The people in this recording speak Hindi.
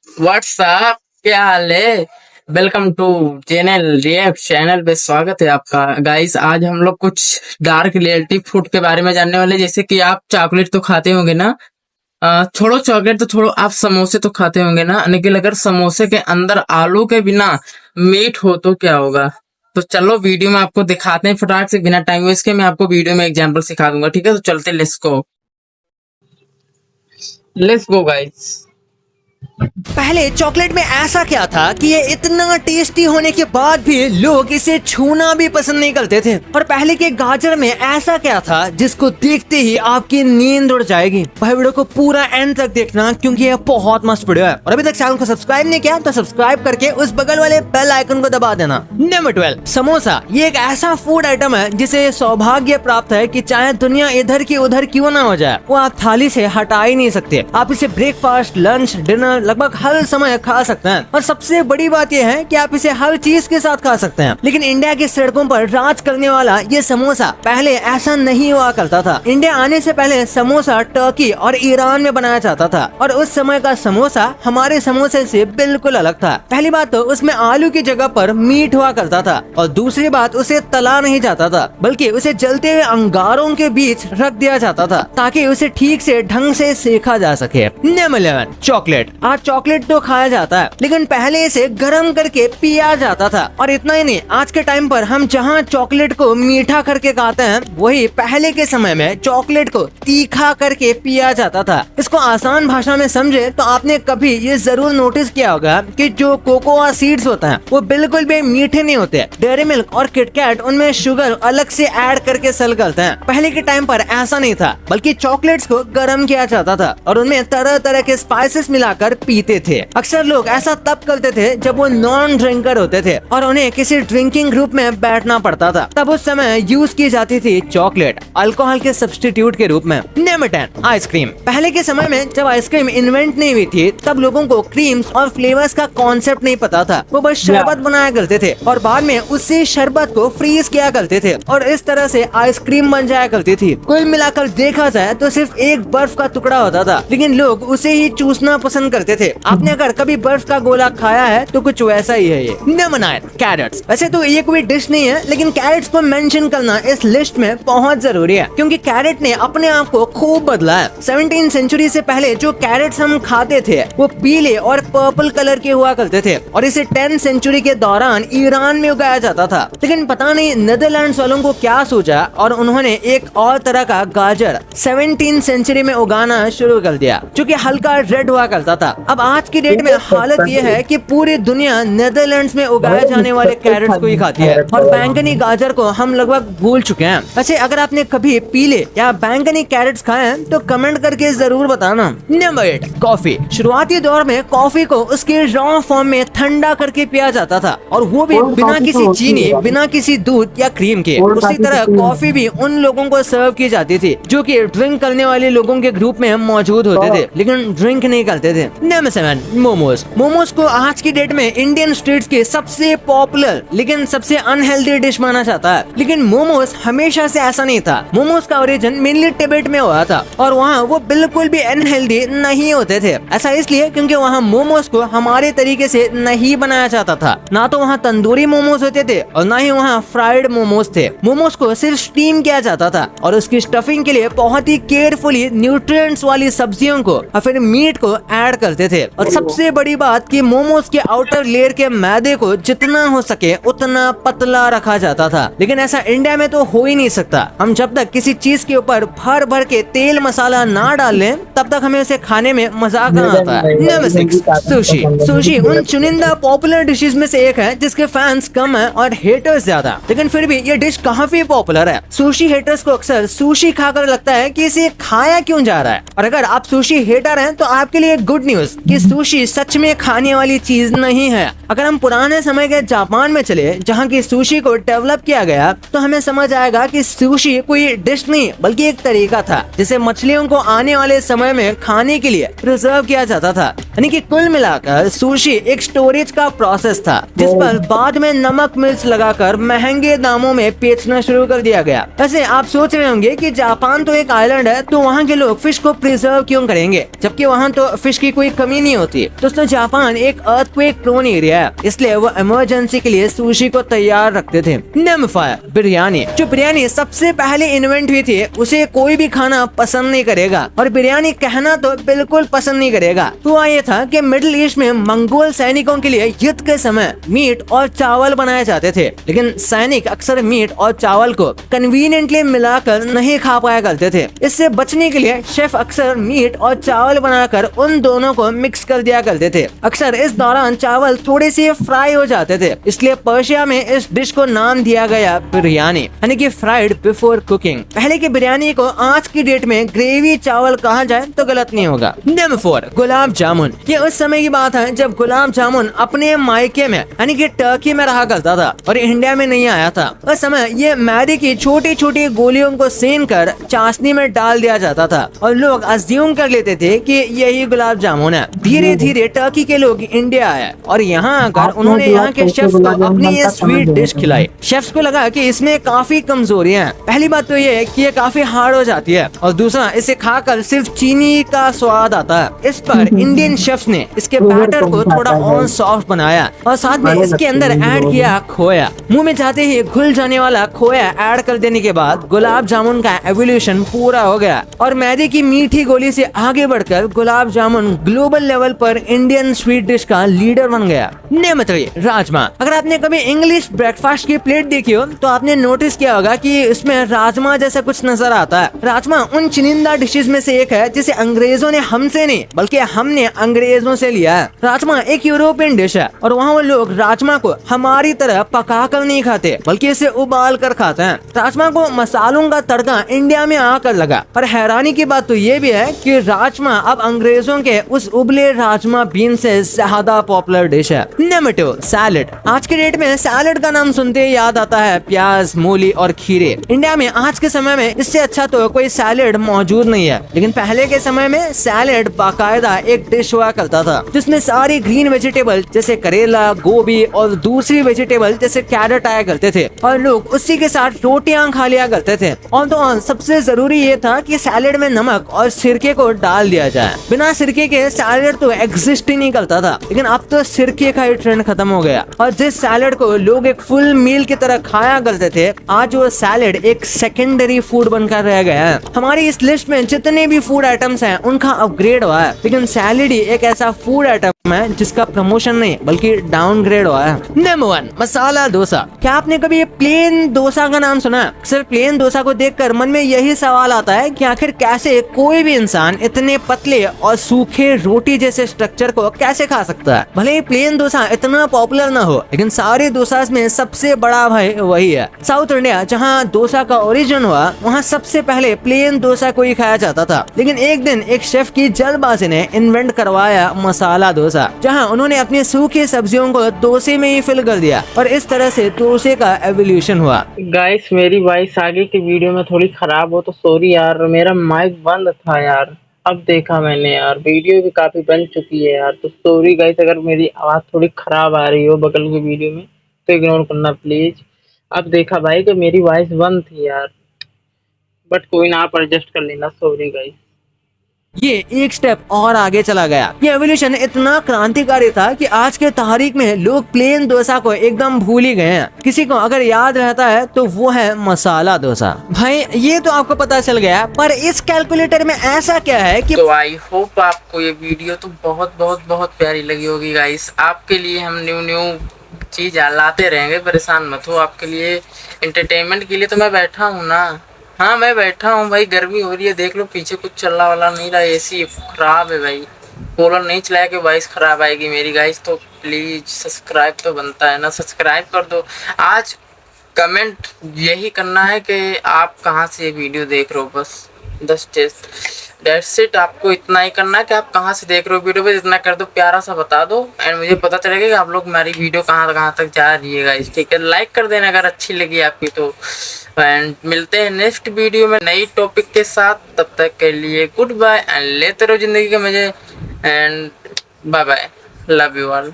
व्हाट्सअप, क्या हाल है। Welcome to channel react channel पे स्वागत है आपका। गाइस, आज हम लोग कुछ डार्क रियलिटी फूड के बारे में जानने वाले। जैसे कि आप चॉकलेट तो खाते होंगे ना। छोड़ो चॉकलेट तो छोड़ो, आप समोसे तो खाते होंगे ना। लेकिन अगर समोसे के अंदर आलू के बिना मीट हो तो क्या होगा। तो चलो वीडियो में आपको दिखाते हैं फटाक से, बिना टाइम वेस्ट के। मैं आपको वीडियो में एग्जाम्पल सिखा दूंगा, ठीक है। तो चलते, लेट्स गो गाइस। पहले चॉकलेट में ऐसा क्या था कि ये इतना टेस्टी होने के बाद भी लोग इसे छूना भी पसंद नहीं करते थे। और पहले के गाजर में ऐसा क्या था जिसको देखते ही आपकी नींद उड़ जाएगी। भाई वीडियो को पूरा एंड तक देखना क्योंकि ये बहुत मस्त वीडियो है। और अभी तक चैनल को सब्सक्राइब नहीं किया तो सब्सक्राइब करके उस बगल वाले बेल आइकन को दबा देना। नंबर 12, समोसा। ये एक ऐसा फूड आइटम है जिसे सौभाग्य प्राप्त है कि चाहे दुनिया इधर की उधर क्यों ना हो जाए, वो आप थाली से हटा ही नहीं सकते। आप इसे ब्रेकफास्ट, लंच, डिनर लगभग हर समय खा सकते हैं। और सबसे बड़ी बात यह है कि आप इसे हर चीज के साथ खा सकते हैं। लेकिन इंडिया की सड़कों पर राज करने वाला ये समोसा पहले ऐसा नहीं हुआ करता था। इंडिया आने से पहले समोसा टर्की और ईरान में बनाया जाता था। और उस समय का समोसा हमारे समोसे से बिल्कुल अलग था। पहली बात तो उसमें आलू की जगह पर मीट हुआ करता था। और दूसरी बात, उसे तला नहीं जाता था, बल्कि उसे जलते हुए अंगारों के बीच रख दिया जाता था ताकि उसे ठीक से ढंग से सेका जा सके। Number 11, chocolate. आज चॉकलेट तो खाया जाता है, लेकिन पहले इसे गर्म करके पिया जाता था। और इतना ही नहीं, आज के टाइम पर हम जहाँ चॉकलेट को मीठा करके खाते हैं, वही पहले के समय में चॉकलेट को तीखा करके पिया जाता था। इसको आसान भाषा में समझे तो आपने कभी ये जरूर नोटिस किया होगा कि जो कोकोआ सीड्स होते हैं वो बिल्कुल भी मीठे नहीं होते। डेयरी मिल्क और किटकैट उनमें शुगर अलग से ऐड करके सेल करते हैं। पहले के टाइम पर ऐसा नहीं था, बल्कि चॉकलेट्स को गर्म किया जाता था और उनमें तरह तरह के स्पाइसेस मिलाकर पीते थे। अक्सर लोग ऐसा तब करते थे जब वो नॉन ड्रिंकर होते थे और उन्हें किसी ड्रिंकिंग ग्रुप में बैठना पड़ता था। तब उस समय यूज की जाती थी चॉकलेट अल्कोहल के सब्स्टिट्यूट के रूप में। Number 10, ice cream. पहले के समय में जब आइसक्रीम इन्वेंट नहीं हुई थी, तब लोगों को क्रीम्स और फ्लेवर्स का कॉन्सेप्ट नहीं पता था। वो बस शरबत बनाया करते थे और बाद में उसी शरबत को फ्रीज किया करते थे और इस तरह से आइसक्रीम बन जाया करती थी। कुल मिलाकर देखा जाए तो सिर्फ एक बर्फ का टुकड़ा होता था, लेकिन लोग उसे ही चूसना पसंद करते थे। आपने अगर कभी बर्फ का गोला खाया है तो कुछ वैसा ही है ये। Number 9, carrots. वैसे तो ये कोई डिश नहीं है, लेकिन कैरेट्स को मेंशन करना इस लिस्ट में बहुत जरूरी है क्योंकि कैरेट ने अपने आप को खूब बदला है। 17वीं सेंचुरी से पहले जो कैरेट्स हम खाते थे वो पीले और पर्पल कलर के हुआ करते थे और इसे 10वीं सेंचुरी के दौरान ईरान में उगाया जाता था। लेकिन पता नहीं नीदरलैंड्स वालों को क्या सोचा और उन्होंने एक और तरह का गाजर 17वीं सेंचुरी में उगाना शुरू कर दिया जो कि हल्का रेड हुआ करता था। अब आज की डेट में हालत ये है कि पूरी दुनिया नीदरलैंड्स में उगाए जाने वाले कैरेट्स को ही खाती है और बैंगनी गाजर को हम लगभग भूल चुके हैं। वैसे अगर आपने कभी पीले या बैंगनी कैरेट्स खाए हैं तो कमेंट करके जरूर बताना। Number 8, coffee. शुरुआती दौर में कॉफी को उसके रॉ फॉर्म में ठंडा करके पिया जाता था और वो भी बिना किसी चीनी, बिना किसी दूध या क्रीम के। उसी तरह कॉफी भी उन लोगों को सर्व की जाती थी जो कि ड्रिंक करने वाले लोगों के ग्रुप में मौजूद होते थे लेकिन ड्रिंक नहीं करते थे। नंबर 7, मोमोज। मोमोज को आज की डेट में इंडियन स्ट्रीट्स के सबसे पॉपुलर लेकिन सबसे अनहेल्दी डिश माना जाता है। लेकिन मोमोज हमेशा से ऐसा नहीं था। मोमोज का ओरिजिन मेनली तिब्बत में हुआ था और वहाँ वो बिल्कुल भी अनहेल्दी नहीं होते थे। ऐसा इसलिए क्योंकि वहाँ मोमोज को हमारे तरीके से नहीं बनाया जाता था। ना तो वहाँ तंदूरी मोमोज होते थे और ना ही वहाँ फ्राइड मोमोज थे। मोमोज को सिर्फ स्टीम किया जाता था और उसकी स्टफिंग के लिए बहुत ही केयरफुली न्यूट्रिएंट्स वाली सब्जियों को और फिर मीट को ऐड करते थे। और सबसे बड़ी बात कि मोमोज के आउटर लेयर के मैदे को जितना हो सके उतना पतला रखा जाता था। लेकिन ऐसा इंडिया में तो हो ही नहीं सकता। हम जब तक किसी चीज के ऊपर भर भर के तेल मसाला ना डाल लें तब तक हमें उसे खाने में मजाक ना आता है। Number 6, sushi. सुशी उन चुनिंदा पॉपुलर डिशेस में से एक है जिसके फैंस कम है और हेटर्स ज्यादा, लेकिन फिर भी ये डिश काफी पॉपुलर है। सुशी हेटर्स को अक्सर सुशी खाकर लगता है कि इसे खाया क्यों जा रहा है। और अगर आप सुशी हेटर हैं तो आपके लिए गुड न्यूज कि सुशी सच में खाने वाली चीज नहीं है। अगर हम पुराने समय के जापान में चले जहाँ की सुशी को डेवलप किया गया तो हमें समझ आएगा कि सुशी कोई डिश नहीं बल्कि एक तरीका था जिसे मछलियों को आने वाले समय में खाने के लिए प्रिजर्व किया जाता था। यानी कि कुल मिलाकर सुशी एक स्टोरेज का प्रोसेस था जिस पर बाद में नमक मिर्च लगाकर महंगे दामों में बेचना शुरू कर दिया गया। वैसे आप सोच रहे होंगे कि जापान तो एक आइलैंड है तो वहाँ के लोग फिश को प्रिजर्व क्यों करेंगे, जबकि वहाँ तो फिश की कोई कमी नहीं नहीं होती। दोस्तों जापान एक अर्थक्वेक प्रोन एरिया है, इसलिए वो इमरजेंसी के लिए सुशी को तैयार रखते थे। नंबर 5 बिरयानी। जो बिरयानी सबसे पहले इन्वेंट हुई थी उसे कोई भी खाना पसंद नहीं करेगा और बिरयानी कहना तो बिल्कुल पसंद नहीं करेगा। हुआ ये था कि मिडिल ईस्ट में मंगोल सैनिकों के लिए युद्ध के समय मीट और चावल बनाए जाते थे, लेकिन सैनिक अक्सर मीट और चावल को कन्वीनियंटली मिलाकर नहीं खा पाया करते थे। इससे बचने के लिए शेफ अक्सर मीट और चावल बनाकर उन दोनों को मिक्स कर दिया करते थे। अक्सर इस दौरान चावल थोड़े से फ्राई हो जाते थे, इसलिए पर्शिया में इस डिश को नाम दिया गया बिरयानी, यानी कि फ्राइड बिफोर कुकिंग। पहले की बिरयानी को आज की डेट में ग्रेवी चावल कहा जाए तो गलत नहीं होगा। नंबर 4 गुलाब जामुन। ये उस समय की बात है जब गुलाब जामुन अपने मायके में यानी कि टर्की में रहा करता था और इंडिया में नहीं आया था। उस समय ये मैदे की छोटी छोटी गोलियों को सेन कर चाशनी में डाल दिया जाता था और लोग अज्यूम कर लेते थे कि यही गुलाब जामुन है। धीरे धीरे टर्की के लोग इंडिया आए और यहाँ आकर उन्होंने यहाँ के शेफ को अपनी ये स्वीट डिश खिलाई। शेफ्स को लगा कि इसमें काफी कमजोरियां हैं। पहली बात तो ये है कि ये काफी हार्ड हो जाती है और दूसरा इसे खाकर सिर्फ चीनी का स्वाद आता है। इस पर इंडियन शेफ्स ने इसके बैटर को थोड़ा और सॉफ्ट बनाया और साथ में इसके अंदर ऐड किया खोया। मुंह में जाते ही घुल जाने वाला खोया ऐड कर देने के बाद गुलाब जामुन का एवोल्यूशन पूरा हो गया और मैदे की मीठी गोली से आगे बढ़कर गुलाब जामुन ग्लोबल लेवल पर इंडियन स्वीट डिश का लीडर बन गया। नंबर 3 राजमा। अगर आपने कभी इंग्लिश ब्रेकफास्ट की प्लेट देखी हो तो आपने नोटिस किया होगा कि इसमें राजमा जैसा कुछ नजर आता है। राजमा उन चुनिंदा डिशेज में से एक है जिसे अंग्रेजों ने हमसे नहीं बल्कि हमने अंग्रेजों से लिया है। राजमा एक यूरोपियन डिश है और वहाँ वो लोग राजमा को हमारी तरह पका कर नहीं खाते बल्कि इसे उबाल कर खाते हैं। राजमा को मसालों का तड़का इंडिया में आकर लगा और हैरानी की बात तो ये भी है कि राजमा अब अंग्रेजों के उस उबले राजमा बीन से ज्यादा पॉपुलर डिश है। Number 2 salad. आज के डेट में सैलेड का नाम सुनते ही याद आता है प्याज, मूली और खीरे। इंडिया में आज के समय में इससे अच्छा तो कोई सैलेड मौजूद नहीं है, लेकिन पहले के समय में सैलेड बाकायदा एक डिश हुआ करता था जिसमें सारी ग्रीन वेजिटेबल जैसे करेला, गोभी और दूसरी वेजिटेबल जैसे कैरेट आया करते थे और लोग उसी के साथ रोटियां खा लिया करते थे। और तो सबसे जरूरी ये था कि सैलेड में नमक और सिरके को डाल दिया जाए। बिना सिरके के सैलेड तो एग्जिस्ट ही नहीं करता था, लेकिन अब तो सिरके का ही ट्रेंड खत्म हो गया और जिस सैलेड को लोग एक फुल मील की तरह खाया करते थे आज वो सैलेड एक सेकेंडरी फूड बनकर रह गया है। हमारी इस लिस्ट में जितने भी फूड आइटम्स हैं उनका अपग्रेड हुआ है, लेकिन सैलेड ही एक ऐसा फूड आइटम है जिसका प्रमोशन नहीं बल्कि डाउनग्रेड हुआ है। नंबर 1 मसाला डोसा। क्या आपने कभी प्लेन डोसा का नाम सुना? सिर्फ प्लेन डोसा को देखकर मन में यही सवाल आता है कि आखिर कैसे कोई भी इंसान इतने पतले और सूखे रोटी जैसे स्ट्रक्चर को कैसे खा सकता है। भले ही प्लेन डोसा इतना पॉपुलर ना हो, लेकिन सारे डोसास में सबसे बड़ा भाई वही है। साउथ इंडिया जहाँ डोसा का ओरिजिन हुआ वहाँ सबसे पहले प्लेन डोसा को ही खाया जाता था, लेकिन एक दिन एक शेफ की जल्दबाजी ने इन्वेंट करवाया मसाला डोसा, जहाँ उन्होंने अपनी सूखी सब्जियों को डोसे में ही फिल कर दिया और इस तरह से डोसे का एवोल्यूशन हुआ। गाइस मेरी वॉइस आगे की वीडियो में थोड़ी खराब हो तो सॉरी यार, मेरा माइक बंद था यार, अब देखा मैंने यार, वीडियो भी काफी बन चुकी है यार, तो सॉरी गाइस अगर मेरी आवाज थोड़ी खराब आ रही हो बगल की वीडियो में तो इग्नोर करना प्लीज। अब देखा भाई कि मेरी वॉइस बंद थी यार, बट कोई ना, आप एडजस्ट कर लेना, सॉरी गाइस। ये एक स्टेप और आगे चला गया। ये एवोल्यूशन इतना क्रांतिकारी था कि आज के तारीख में लोग प्लेन डोसा को एकदम भूल ही गए हैं। किसी को अगर याद रहता है तो वो है मसाला डोसा। भाई ये तो आपको पता चल गया, पर इस कैलकुलेटर में ऐसा क्या है कि तो आई होप आपको ये वीडियो तो बहुत बहुत बहुत प्यारी लगी होगी गाइस। आपके लिए हम न्यू चीज लाते रहेंगे, परेशान मत हो। आपके लिए एंटरटेनमेंट के लिए तो मैं बैठा हूँ ना। हाँ मैं बैठा हूँ भाई, गर्मी हो रही है, देख लो पीछे कुछ चल रहा वाला नहीं रहा, एसी खराब है भाई, कूलर नहीं चलाया कि वॉइस खराब आएगी मेरी गाइस। तो प्लीज सब्सक्राइब तो बनता है ना, सब्सक्राइब कर दो। आज कमेंट यही करना है कि आप कहाँ से ये वीडियो देख रहे हो, बस दैट्स इट। आपको इतना ही करना है कि आप कहाँ से देख रहे हो वीडियो, पे इतना कर दो, प्यारा सा बता दो एंड मुझे पता चलेगा कि आप लोग मेरी वीडियो कहाँ तक जा रही है गाइस। ठीक है, लाइक कर देना अगर अच्छी लगी आपकी तो, एंड मिलते हैं नेक्स्ट वीडियो में नई टॉपिक के साथ। तब तक के लिए गुड बाय एंड लेते रहो जिंदगी के मजे and bye bye, love you all.